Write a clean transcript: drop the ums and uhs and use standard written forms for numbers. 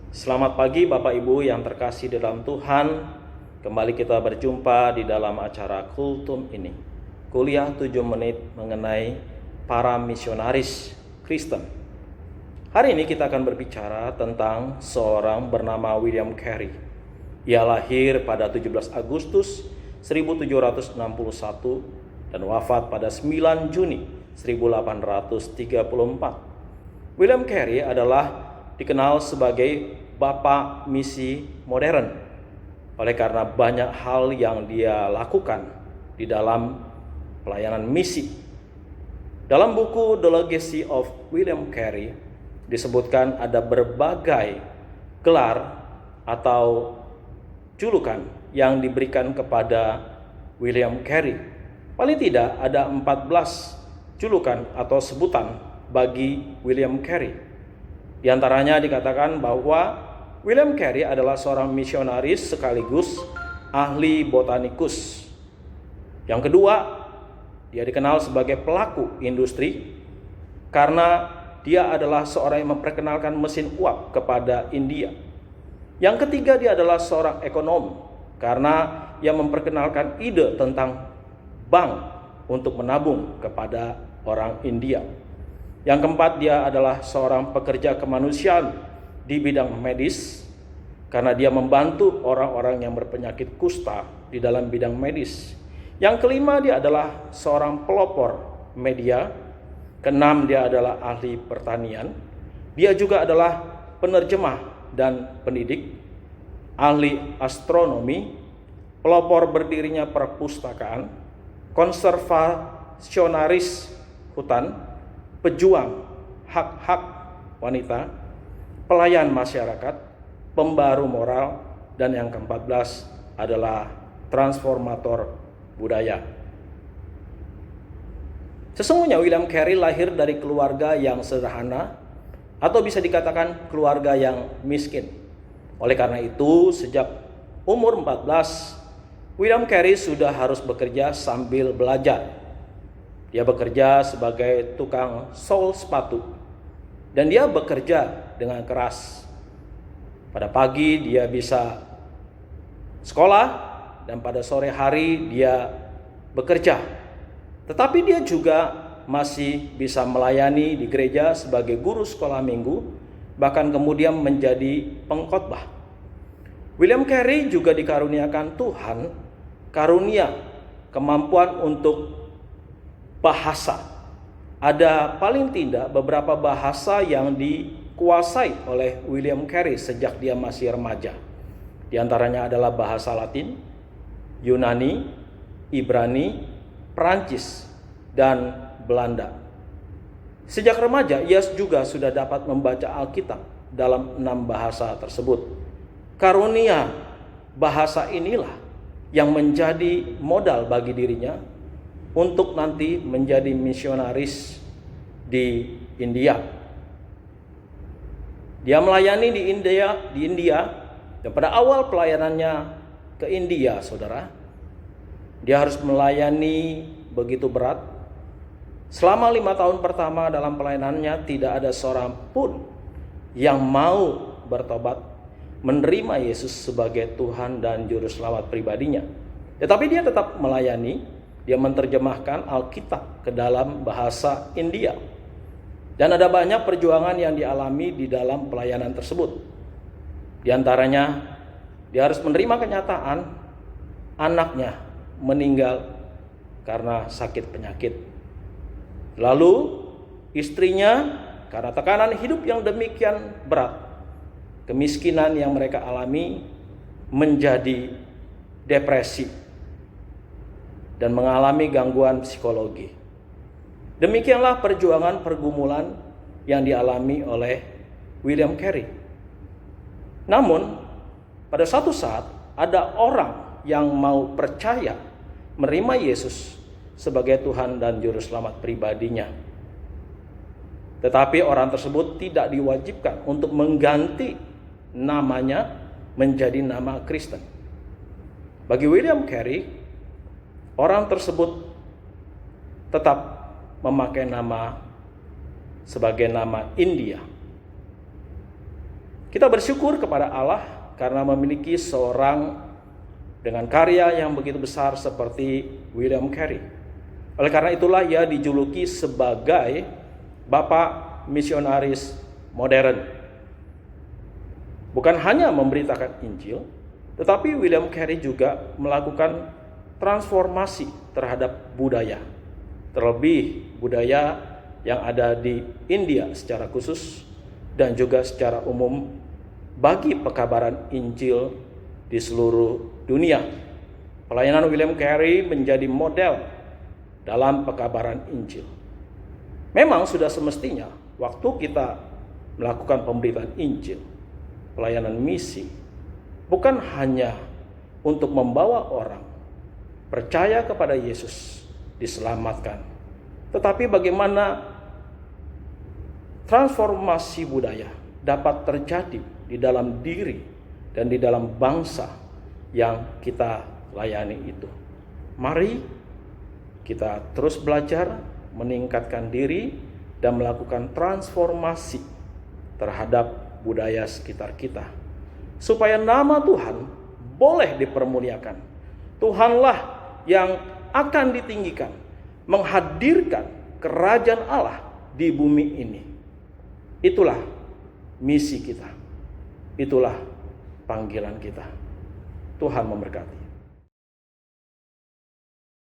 Selamat pagi Bapak Ibu yang terkasih di dalam Tuhan. Kembali kita berjumpa di dalam acara Kultum ini. Kuliah 7 menit mengenai para misionaris Kristen. Hari ini kita akan berbicara tentang seorang bernama William Carey. Ia lahir pada 17 Agustus 1761 dan wafat pada 9 Juni 1834. William Carey adalah dikenal sebagai Bapak Misi Modern oleh karena banyak hal yang dia lakukan di dalam pelayanan misi. Dalam buku The Legacy of William Carey disebutkan ada berbagai gelar atau julukan yang diberikan kepada William Carey. Paling tidak ada 14 julukan atau sebutan bagi William Carey. Di antaranya dikatakan bahwa William Carey adalah seorang misionaris sekaligus ahli botanikus. Yang kedua, dia dikenal sebagai pelaku industri karena dia adalah seorang yang memperkenalkan mesin uap kepada India. Yang ketiga, dia adalah seorang ekonom karena ia memperkenalkan ide tentang bank untuk menabung kepada orang India. Yang keempat, dia adalah seorang pekerja kemanusiaan di bidang medis karena dia membantu orang-orang yang berpenyakit kusta di dalam bidang medis. Yang kelima, dia adalah seorang pelopor media. Keenam, dia adalah ahli pertanian. Dia juga adalah penerjemah dan pendidik, ahli astronomi, pelopor berdirinya perpustakaan, konservasionaris hutan, pejuang hak-hak wanita, pelayan masyarakat, pembaru moral, dan yang ke-14 adalah transformator budaya. Sesungguhnya William Carey lahir dari keluarga yang sederhana atau bisa dikatakan keluarga yang miskin. Oleh karena itu, sejak umur 14, William Carey sudah harus bekerja sambil belajar. Dia bekerja sebagai tukang sol sepatu dan dia bekerja dengan keras. Pada pagi dia bisa sekolah dan pada sore hari dia bekerja. Tetapi dia juga masih bisa melayani di gereja sebagai guru sekolah minggu, bahkan kemudian menjadi pengkhotbah. William Carey juga dikaruniakan Tuhan karunia kemampuan untuk bahasa. Ada paling tidak beberapa bahasa yang dikuasai oleh William Carey sejak dia masih remaja. Di antaranya adalah bahasa Latin, Yunani, Ibrani, Perancis, dan Belanda. Sejak remaja ia juga sudah dapat membaca Alkitab dalam 6 bahasa tersebut. Karunia bahasa inilah yang menjadi modal bagi dirinya untuk nanti menjadi misionaris di India. Dia melayani di India dan pada awal pelayanannya ke India, saudara, dia harus melayani begitu berat. Selama 5 tahun pertama dalam pelayanannya tidak ada seorang pun yang mau bertobat menerima Yesus sebagai Tuhan dan Juru Selamat pribadinya. Tetapi dia tetap melayani. Dia menerjemahkan Alkitab ke dalam bahasa India. Dan ada banyak perjuangan yang dialami di dalam pelayanan tersebut. Di antaranya, dia harus menerima kenyataan anaknya meninggal karena sakit penyakit. Lalu, istrinya karena tekanan hidup yang demikian berat, kemiskinan yang mereka alami menjadi depresi dan mengalami gangguan psikologi. Demikianlah perjuangan pergumulan yang dialami oleh William Carey. Namun, pada suatu saat ada orang yang mau percaya menerima Yesus sebagai Tuhan dan Juru Selamat pribadinya. Tetapi orang tersebut tidak diwajibkan untuk mengganti namanya menjadi nama Kristen. Bagi William Carey, orang tersebut tetap memakai nama sebagai nama India. Kita bersyukur kepada Allah karena memiliki seorang dengan karya yang begitu besar seperti William Carey. Oleh karena itulah ia dijuluki sebagai Bapak Misionaris Modern. Bukan hanya memberitakan Injil, tetapi William Carey juga melakukan transformasi terhadap budaya. Terlebih budaya yang ada di India secara khusus dan juga secara umum bagi pekabaran Injil di seluruh dunia. Pelayanan William Carey menjadi model dalam pekabaran Injil. Memang sudah semestinya waktu kita melakukan pemberitaan Injil, pelayanan misi, bukan hanya untuk membawa orang percaya kepada Yesus diselamatkan, tetapi bagaimana transformasi budaya dapat terjadi di dalam diri dan di dalam bangsa yang kita layani itu. Mari kita terus belajar, meningkatkan diri, dan melakukan transformasi terhadap budaya sekitar kita, supaya nama Tuhan boleh dipermuliakan. Tuhanlah yang akan ditinggikan, menghadirkan kerajaan Allah di bumi ini. Itulah misi kita, itulah panggilan kita. Tuhan memberkati.